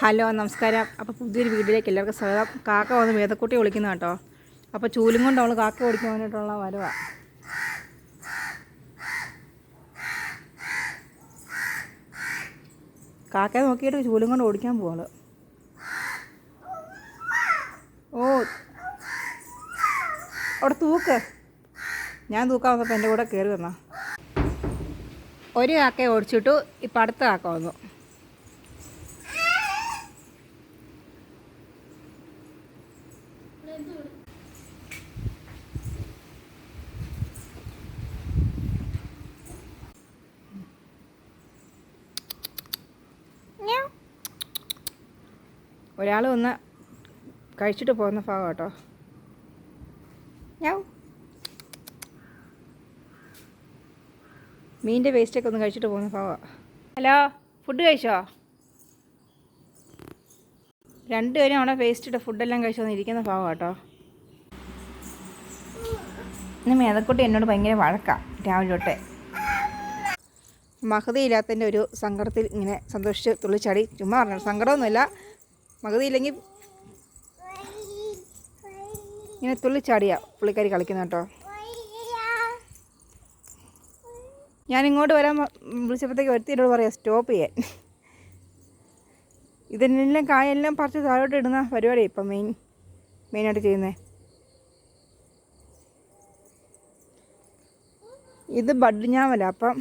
Hello നമസ്കാരം. അപ്പോൾ പുതിയൊരു വീഡിയോയിലേക്ക് എല്ലാവർക്കും സ്വാഗതം. കാക്ക വന്ന് വേദക്കുട്ടി വിളിക്കുന്ന കേട്ടോ. അപ്പോൾ ചൂലും കൊണ്ട് അവൾ കാക്ക ഓടിക്കാൻ വേണ്ടിയിട്ടുള്ള വരവാണ്. കാക്കയെ നോക്കിയിട്ട് ചൂലും കൊണ്ട് ഓടിക്കാൻ പോവാള്. ഓ അവിടെ തൂക്ക്. ഞാൻ തൂക്കാൻ വന്നപ്പോൾ എൻ്റെ കൂടെ കയറി വന്നാ. ഒരു കാക്കയെ ഓടിച്ചിട്ടു. ഇപ്പം അടുത്ത കാക്ക വന്നു. ഒരാൾ ഒന്ന് കഴിച്ചിട്ട് പോകുന്ന ഭാഗം കേട്ടോ. മീനിൻ്റെ വേസ്റ്റൊക്കെ ഒന്ന് കഴിച്ചിട്ട് പോകുന്ന ഭാഗമാണ്. ഹലോ, ഫുഡ് കഴിച്ചോ? രണ്ടുപേരും അവിടെ വേസ്റ്റിട്ട് ഫുഡെല്ലാം കഴിച്ചു വന്നിരിക്കുന്ന ഭാഗം കേട്ടോ. ഇന്ന് മേതക്കുട്ടി എന്നോട് ഭയങ്കര വഴക്കാണ് രാവിലെ തൊട്ടേ. മഹതിയില്ലാത്തതിൻ്റെ ഒരു സങ്കടത്തിൽ ഇങ്ങനെ സന്തോഷിച്ച് തുള്ളിച്ചാടി. ചുമ്മാ പറഞ്ഞു, സങ്കടമൊന്നുമില്ല. മഹതിയില്ലെങ്കിൽ ഇങ്ങനെ തുള്ളിച്ചാടിയാണ് പുള്ളിക്കാരി കളിക്കുന്ന കേട്ടോ. ഞാനിങ്ങോട്ട് വരാൻ വിളിച്ചപ്പോഴത്തേക്ക് ഒരുത്തിനോട് പറയാം സ്റ്റോപ്പ് ചെയ്യാൻ. ഇതിനെല്ലാം കായെല്ലാം പറിച്ച് താഴോട്ട് ഇടുന്ന പരിപാടി ഇപ്പം മെയിനായിട്ട് ചെയ്യുന്നത്. ഇത് ബഡ് ഞാവല, അപ്പം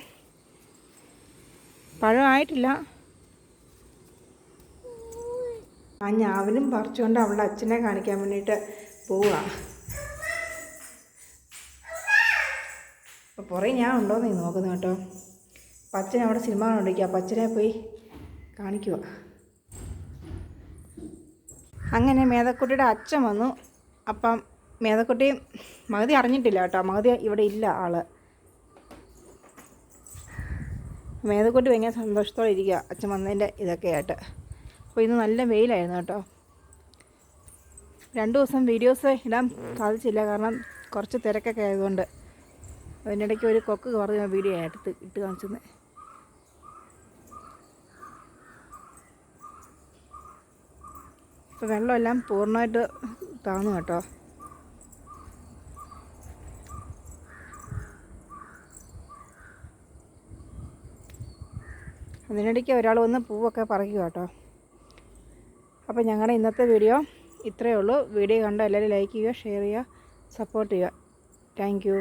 പഴമായിട്ടില്ല. ആ ഞാവലും പറിച്ചുകൊണ്ട് അവളുടെ അച്ഛനെ കാണിക്കാൻ വേണ്ടിയിട്ട് പോവുക. അപ്പോൾ പുറകെ ഞാൻ ഉണ്ടോയെന്ന് നോക്കുന്നു കേട്ടോ. അപ്പം അച്ഛൻ അവിടെ സിനിമ കണ്ടുപിടിക്കുക. അപ്പം അച്ഛനെ പോയി കാണിക്കുക. അങ്ങനെ മേതക്കുട്ടിയുടെ അച്ഛൻ വന്നു. അപ്പം മേതക്കുട്ടി മഹതി അറിഞ്ഞിട്ടില്ല കേട്ടോ. മഹതി ഇവിടെ ഇല്ല ആള്. മേതക്കുട്ടി ഭയങ്കര സന്തോഷത്തോടെ ഇരിക്കുക അച്ഛൻ വന്നതിൻ്റെ ഇതൊക്കെ ആയിട്ട്. അപ്പോൾ ഇന്ന് നല്ല വെയിലായിരുന്നു കേട്ടോ. 2 ദിവസം വീഡിയോസ് ഇടാൻ സാധിച്ചില്ല, കാരണം കുറച്ച് തിരക്കൊക്കെ ആയതുകൊണ്ട്. അതിനിടയ്ക്ക് ഒരു കൊക്ക് പറഞ്ഞ വീഡിയോ ആയിട്ട് ഇട്ട് കാണിച്ചത്. ഇപ്പോൾ വെള്ളമെല്ലാം പൂർണ്ണമായിട്ട് താന്നു കേട്ടോ. അതിനിടയ്ക്ക് ഒരാൾ വന്ന് പൂവൊക്കെ പറിക്കുക കേട്ടോ. അപ്പോൾ ഞങ്ങളുടെ ഇന്നത്തെ വീഡിയോ ഇത്രയേ ഉള്ളൂ. വീഡിയോ കണ്ട എല്ലാവരും ലൈക്ക് ചെയ്യുക, ഷെയർ ചെയ്യുക, സപ്പോർട്ട് ചെയ്യുക. Thank you.